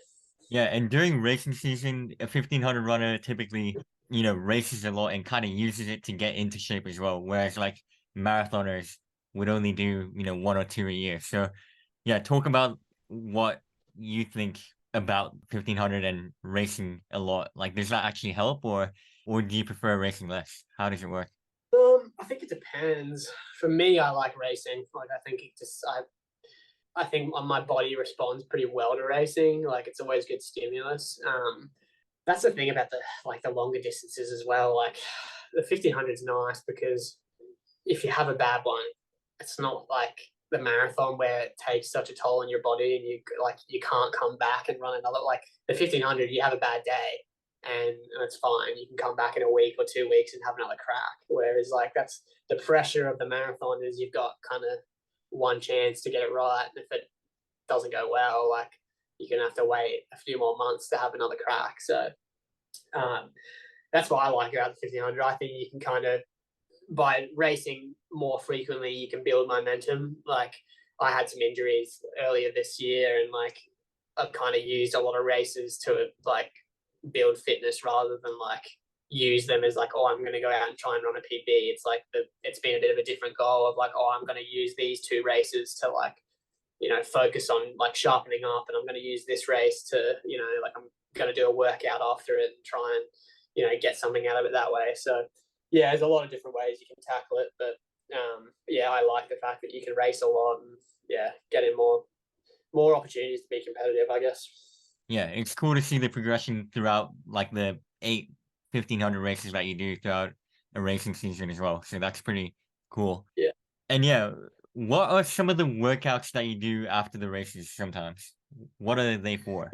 Yeah, and during racing season, a 1500 runner typically, races a lot and kind of uses it to get into shape as well. Whereas like marathoners would only do, one or two a year. So yeah, talk about what you think about 1500 and racing a lot. Like, does that actually help or do you prefer racing less? How does it work? I think it depends. For me, I like racing. Like I think I think my body responds pretty well to racing. Like it's always good stimulus. That's the thing about the longer distances as well. Like the 1500 is nice because if you have a bad one, it's not like the marathon where it takes such a toll on your body and you can't come back and run another. Like the 1500, you have a bad day and it's fine. You can come back in a week or 2 weeks and have another crack. Whereas like that's the pressure of the marathon is you've got kind of one chance to get it right, and if it doesn't go well, like you're gonna have to wait a few more months to have another crack. So um, that's what I like about the 1500. I think you can kind of by racing more frequently, you can build momentum. Like I had some injuries earlier this year, and like I've kind of used a lot of races to like build fitness rather than like use them as like, oh, I'm going to go out and try and run a PB. It's like it's been a bit of a different goal of like, oh, I'm going to use these two races to like, focus on like sharpening up, and I'm going to use this race to, like I'm going to do a workout after it and try and, get something out of it that way. So yeah, there's a lot of different ways you can tackle it, but I like the fact that you can race a lot and get in more opportunities to be competitive, I guess. Yeah, it's cool to see the progression throughout like the 1500 races that you do throughout a racing season as well. So that's pretty cool. Yeah. And yeah, what are some of the workouts that you do after the races sometimes? What are they for?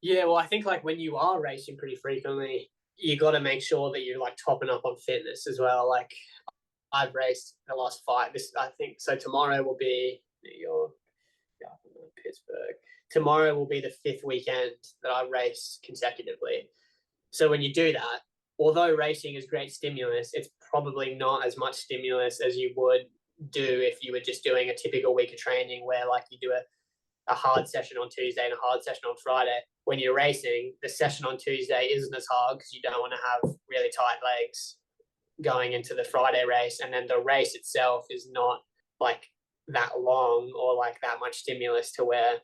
Yeah, well, I think like when you are racing pretty frequently, you got to make sure that you're like topping up on fitness as well. Like I've raced the last 5. This I think so. Tomorrow will be New York, Pittsburgh. Tomorrow will be the 5th weekend that I race consecutively. So when you do that, although racing is great stimulus, it's probably not as much stimulus as you would do if you were just doing a typical week of training where like you do a hard session on Tuesday and a hard session on Friday. When you're racing, the session on Tuesday isn't as hard because you don't want to have really tight legs going into the Friday race. And then the race itself is not like that long or like that much stimulus to where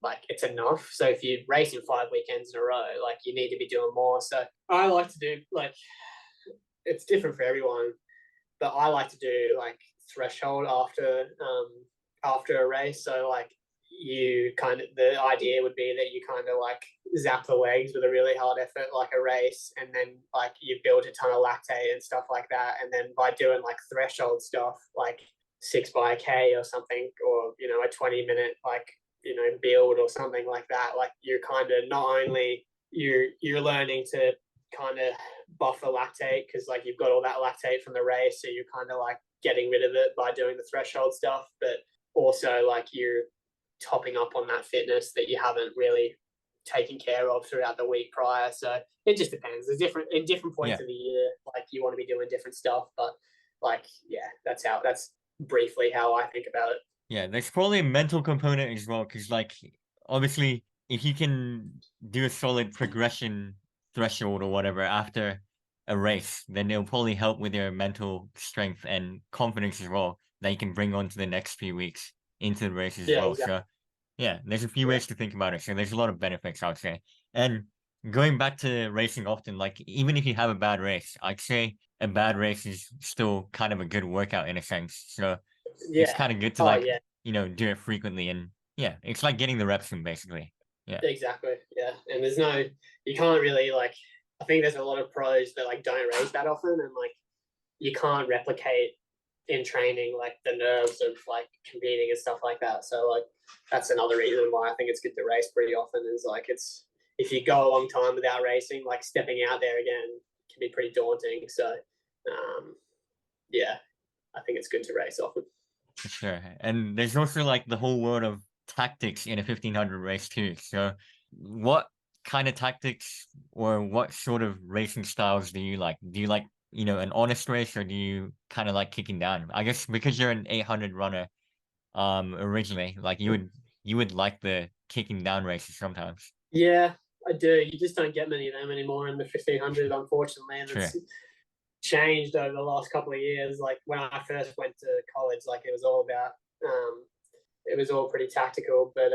like it's enough. So if you race in 5 weekends in a row, like you need to be doing more. So I like to do like it's different for everyone, but I like to do like threshold after a race. So like you kind of the idea would be that you kind of like zap the legs with a really hard effort like a race, and then like you build a ton of lactate and stuff like that, and then by doing like threshold stuff like 6 by a K or something, or a 20-minute like build or something like that, like you're kind of not only you're learning to kind of buffer lactate because like you've got all that lactate from the race, so you're kind of like getting rid of it by doing the threshold stuff, but also like you're topping up on that fitness that you haven't really taken care of throughout the week prior. So it just depends. There's different in different points of the year, like you want to be doing different stuff, but like that's briefly how I think about it. Yeah, there's probably a mental component as well, because like obviously if you can do a solid progression threshold or whatever after a race, then it'll probably help with your mental strength and confidence as well that you can bring on to the next few weeks into the race as Yeah, well. exactly. So yeah, there's a few Yeah. ways to think about it. So there's a lot of benefits, I'd say. And going back to racing often, like even if you have a bad race, I'd say a bad race is still kind of a good workout in a sense. So it's Yeah. kind of good to Oh like, yeah. do it frequently, and yeah, it's like getting the reps in basically. Yeah. Exactly. Yeah. And you can't really like, I think there's a lot of pros that like don't race that often and like you can't replicate in training like the nerves of like competing and stuff like that. So like that's another reason why I think it's good to race pretty often is like it's if you go a long time without racing, like stepping out there again can be pretty daunting. So yeah, I think it's good to race often. For sure. And there's also like the whole world of tactics in a 1500 race too. So what kind of tactics or what sort of racing styles do you like? Do you like, an honest race, or do you kind of like kicking down? I guess because you're an 800 runner, originally, like you would like the kicking down races sometimes. Yeah, I do. You just don't get many of them anymore in the 1500, unfortunately, and Sure. it's changed over the last couple of years. Like when I first went to college, like it was all about, it was all pretty tactical. But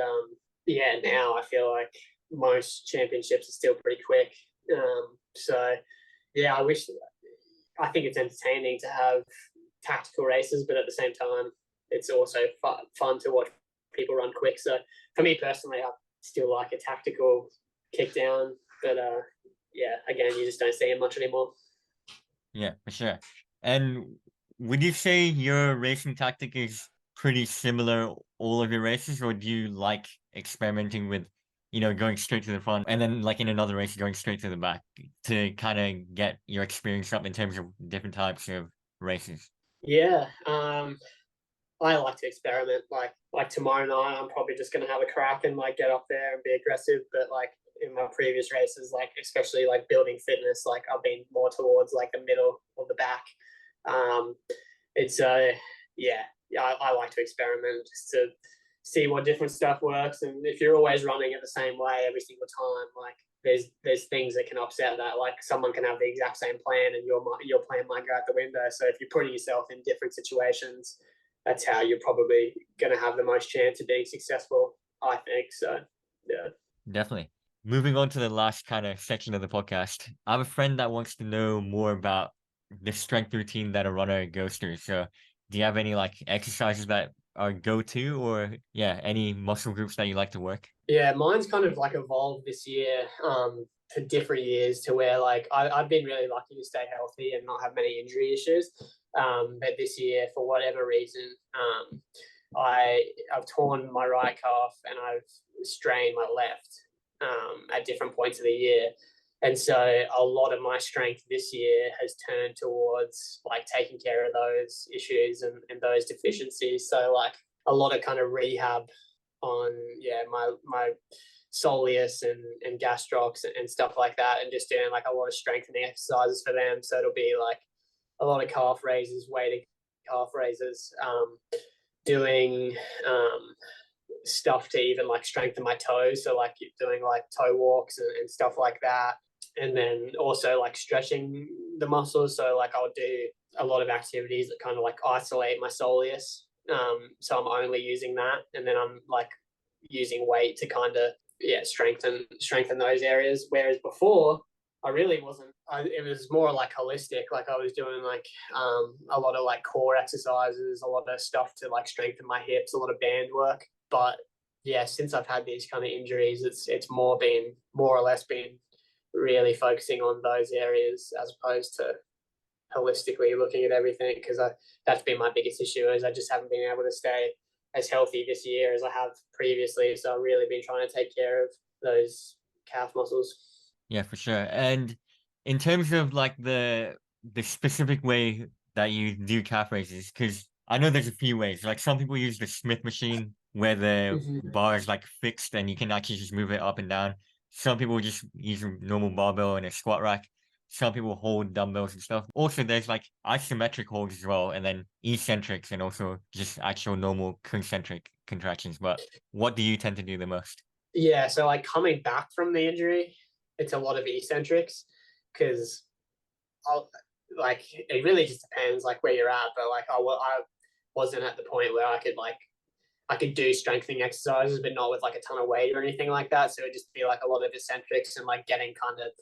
yeah, now I feel like most championships are still pretty quick. So yeah, I think it's entertaining to have tactical races, but at the same time, it's also fun to watch people run quick. So for me personally, I still like a tactical kick down, but yeah, again, you just don't see it much anymore. Yeah, for sure. And would you say your racing tactic is pretty similar all of your races, or do you like experimenting with, going straight to the front and then like in another race going straight to the back to kind of get your experience up in terms of different types of races? Yeah, I like to experiment. Like tomorrow night, I'm probably just gonna have a crack and like get up there and be aggressive. But like in my previous races, like especially like building fitness, like I've been more towards like the middle or the back. Um, it's yeah, I like to experiment just to see what different stuff works. And if you're always running it the same way every single time, like there's things that can upset that. Like someone can have the exact same plan and your plan might go out the window. So if you're putting yourself in different situations, that's how you're probably going to have the most chance of being successful, I think. So yeah. Definitely. Moving on to the last kind of section of the podcast, I have a friend that wants to know more about the strength routine that a runner goes through. So, do you have any like exercises that are go to, or yeah, any muscle groups that you like to work? Yeah, mine's kind of like evolved this year for different years to where like I've been really lucky to stay healthy and not have many injury issues. But this year, for whatever reason, I've torn my right calf and I've strained my left at different points of the year. And so a lot of my strength this year has turned towards like taking care of those issues and those deficiencies. So like a lot of kind of rehab on my soleus and gastrocs and stuff like that, and just doing like a lot of strengthening exercises for them. So it'll be like a lot of calf raises, weighted calf raises, doing stuff to even like strengthen my toes. So like doing like toe walks and stuff like that. And then also like stretching the muscles. So like I'll do a lot of activities that kind of like isolate my soleus. So I'm only using that, and then I'm like using weight to kind of strengthen those areas. Whereas before, I really wasn't. It was more like holistic. Like I was doing like a lot of like core exercises, a lot of stuff to like strengthen my hips, a lot of band work. But yeah, since I've had these kind of injuries, it's more or less been really focusing on those areas as opposed to holistically looking at everything, because that's been my biggest issue is I just haven't been able to stay as healthy this year as I have previously. So I've really been trying to take care of those calf muscles. Yeah, for sure. And in terms of like the specific way that you do calf raises, because I know there's a few ways. Like some people use the Smith machine where the Mhm. bar is like fixed and you can actually just move it up and down. Some people just use a normal barbell and a squat rack. Some people hold dumbbells and stuff. Also, there's like isometric holds as well, and then eccentrics and also just actual normal concentric contractions. But what do you tend to do the most? Yeah, so like coming back from the injury, it's a lot of eccentrics because I'll like it really just depends like where you're at, but like I wasn't at the point where I could do strengthening exercises, but not with like a ton of weight or anything like that. So it'd just be like a lot of eccentrics and like getting kind of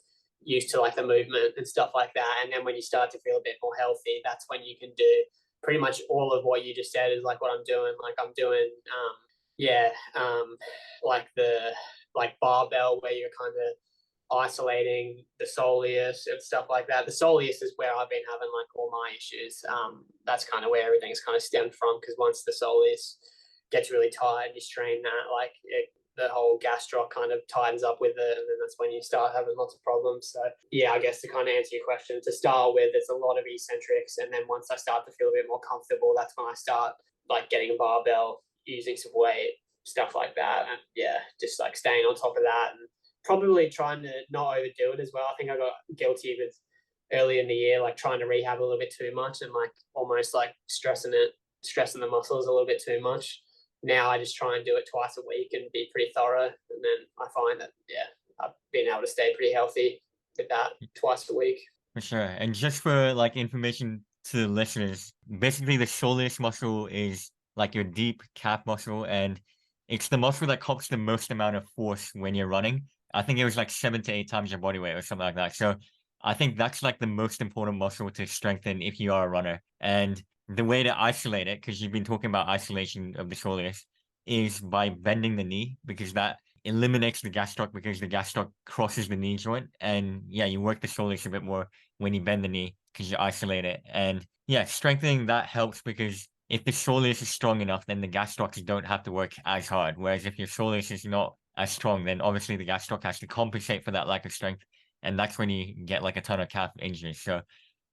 used to like the movement and stuff like that. And then when you start to feel a bit more healthy, that's when you can do pretty much all of what you just said is like what I'm doing. Like I'm doing, yeah, like the like barbell where you're kind of isolating the soleus and stuff like that. The soleus is where I've been having like all my issues. That's kind of where everything's kind of stemmed from because once the soleus gets really tight, you strain that, like the whole gastroc kind of tightens up with it, and then that's when you start having lots of problems. So yeah, I guess to kind of answer your question, to start with, it's a lot of eccentrics, and then once I start to feel a bit more comfortable, that's when I start like getting a barbell, using some weight, stuff like that, and yeah, just like staying on top of that and probably trying to not overdo it as well. I think I got guilty with early in the year, like trying to rehab a little bit too much and like almost like stressing the muscles a little bit too much. Now I just try and do it twice a week and be pretty thorough. And then I find that, yeah, I've been able to stay pretty healthy with that twice a week. For sure. And just for like information to the listeners, basically the soleus muscle is like your deep calf muscle, and it's the muscle that copes the most amount of force when you're running. I think it was like 7 to 8 times your body weight or something like that. So I think that's like the most important muscle to strengthen if you are a runner. And the way to isolate it, because you've been talking about isolation of the soleus, is by bending the knee, because that eliminates the gastroc because the gastroc crosses the knee joint. And yeah, you work the soleus a bit more when you bend the knee because you isolate it. And yeah, strengthening that helps because if the soleus is strong enough, then the gastrocs don't have to work as hard. Whereas if your soleus is not as strong, then obviously the gastroc has to compensate for that lack of strength. And that's when you get like a ton of calf injuries. So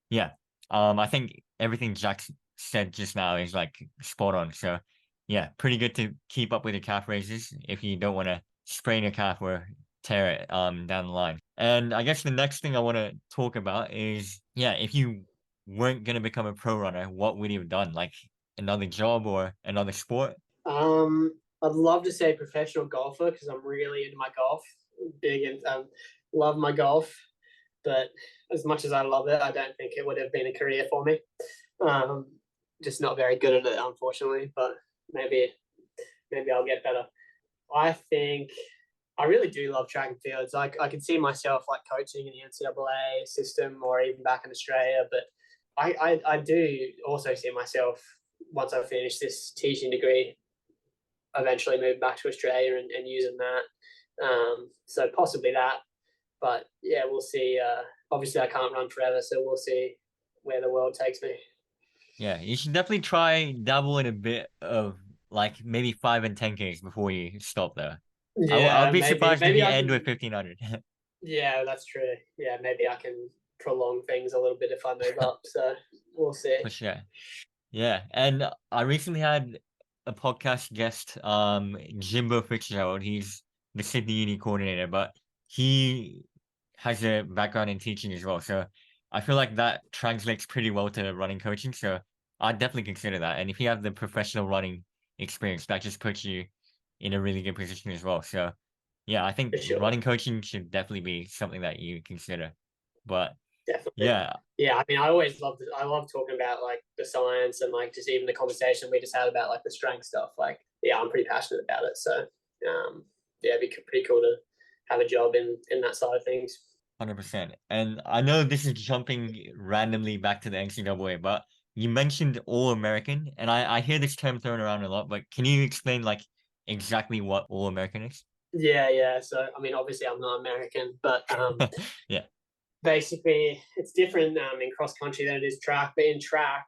yeah, I think everything Jack said just now is like spot on. So yeah, pretty good to keep up with your calf raises if you don't want to sprain your calf or tear it down the line. And I guess the next thing I want to talk about is yeah, if you weren't gonna become a pro runner, what would you have done? Like another job or another sport? I'd love to say professional golfer because I'm really into my golf, big and love my golf. But as much as I love it, I don't think it would have been a career for me. Um, just not very good at it, unfortunately. But maybe I'll get better. I think I really do love track and fields. I can see myself like coaching in the NCAA system or even back in Australia. But I do also see myself once I finish this teaching degree, eventually move back to Australia and using that. So possibly that. But yeah, we'll see. Obviously, I can't run forever, so we'll see where the world takes me. Yeah, you should definitely try dabble in a bit of like maybe 5 and 10Ks before you stop there. I'll Yeah, be surprised if maybe you I end with can. 1500. Yeah, that's true. Yeah, maybe I can prolong things a little bit if I move up. So we'll see. For sure. Yeah, and I recently had a podcast guest, Jimbo Fitzgerald. He's the Sydney Uni coordinator, but he has a background in teaching as well. So I feel like that translates pretty well to running coaching. So I'd definitely consider that. And if you have the professional running experience, that just puts you in a really good position as well. So yeah, I think For sure. running coaching should definitely be something that you consider. But Definitely. yeah, Yeah, I mean, I love talking about like the science and like just even the conversation we just had about like the strength stuff. Like, yeah, I'm pretty passionate about it. So, yeah, it'd be pretty cool to have a job in that side of things. 100%. And I know this is jumping randomly back to the NCAA, but you mentioned All American, and I hear this term thrown around a lot, but can you explain like exactly what All American is? Yeah, yeah. So, I mean, obviously, I'm not American, but Yeah. basically, it's different in cross country than it is track. But in track,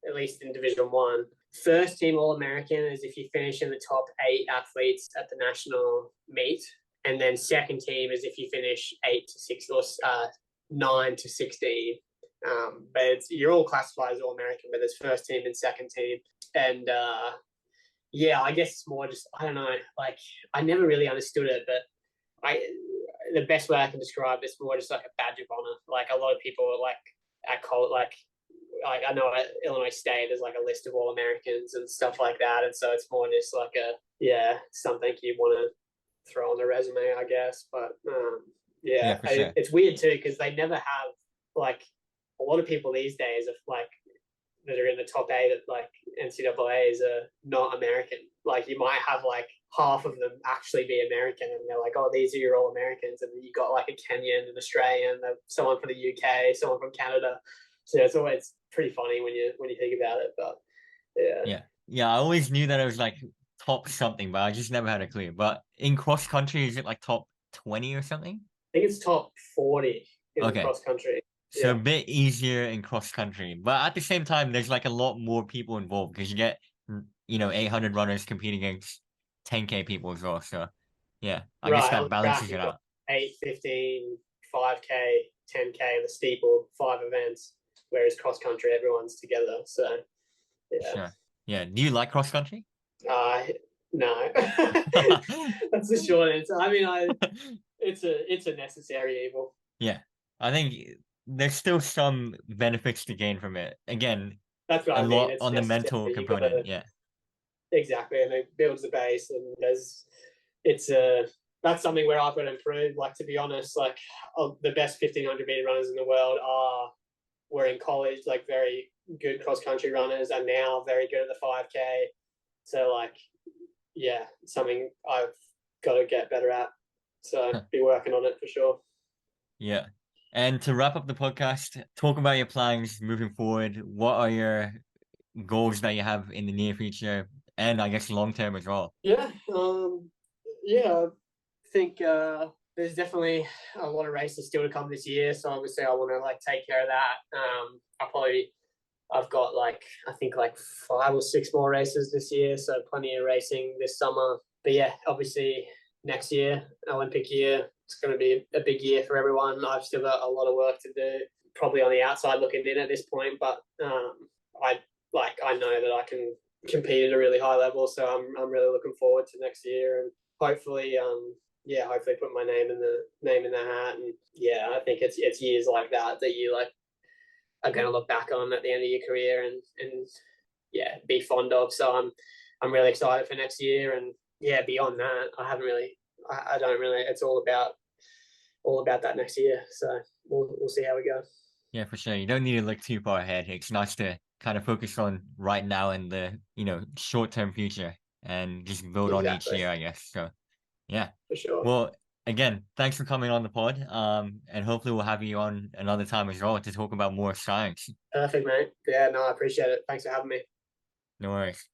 at least in Division One, first team All American is if you finish in the top 8 athletes at the national meet. and then second team is if you finish 8 to 6 or 9 to 16. But you're all classified as all American, but there's first team and second team, and yeah, I guess it's more just I don't know. Like I never really understood it, but I the best way I can describe it's more just like a badge of honor. Like a lot of people like at college, like I know at Illinois State there's like a list of all Americans and stuff like that, and so it's more just like something you want to throw on the resume, I guess. But Yeah, for sure. it's weird too because they never have like a lot of people these days of like that are in the top eight at like NCAA's are not American. Like you might have like half of them actually be American, and they're like, "Oh, these are your all Americans," and then you got like a Kenyan, an Australian, someone from the UK, someone from Canada. So it's always pretty funny when you think about it. But yeah, Yeah. I always knew that it was like top something, but I just never had a clue. But in cross country, is it like top 20 or something? I think it's top 40 in Okay. cross country. So a Yeah, bit easier in cross country, but at the same time, there's like a lot more people involved because you get 800 runners competing against 10K people as well. So yeah, I guess right. On that the track, balances it you've got out. 8, 15, 5K, 10K, the steeple, 5 events. Whereas cross country, everyone's together. So yeah. Sure. Yeah. Do you like cross country? Uh, no, that's the short answer. I mean, it's a necessary evil. Yeah. I think there's still some benefits to gain from it. Again, That's what a I mean. lot It's on the necessary. mental You got component. to Yeah. exactly, and it builds the base. And it's a that's something where I've got to improve. Like to be honest, like the best 1500 meter runners in the world were in college, like very good cross country runners, and now very good at the 5K. So like, yeah, something I've got to get better at. So be working on it for sure. Yeah. And to wrap up the podcast, talk about your plans moving forward. What are your goals that you have in the near future and I guess long term as well? Yeah, yeah. I think there's definitely a lot of races still to come this year. So obviously, I want to like take care of that. I've got like I think like 5 or 6 more races this year, so plenty of racing this summer. But yeah, obviously next year, Olympic year, it's going to be a big year for everyone. I've still got a lot of work to do, probably on the outside looking in at this point, but I know that I can compete at a really high level, so I'm really looking forward to next year and hopefully hopefully put my name in the hat. And yeah, I think it's years like that that you like are going to look back on at the end of your career and yeah, be fond of. So I'm really excited for next year. And yeah, beyond that, I don't really. It's all about that next year. So we'll see how we go. Yeah, for sure. You don't need to look too far ahead. It's nice to kind of focus on right now and the, short term future and just build on each Exactly, year, I guess. So yeah. for sure. Well, again, thanks for coming on the pod. And hopefully we'll have you on another time as well to talk about more science. Perfect, mate. Yeah, no, I appreciate it. Thanks for having me. No worries.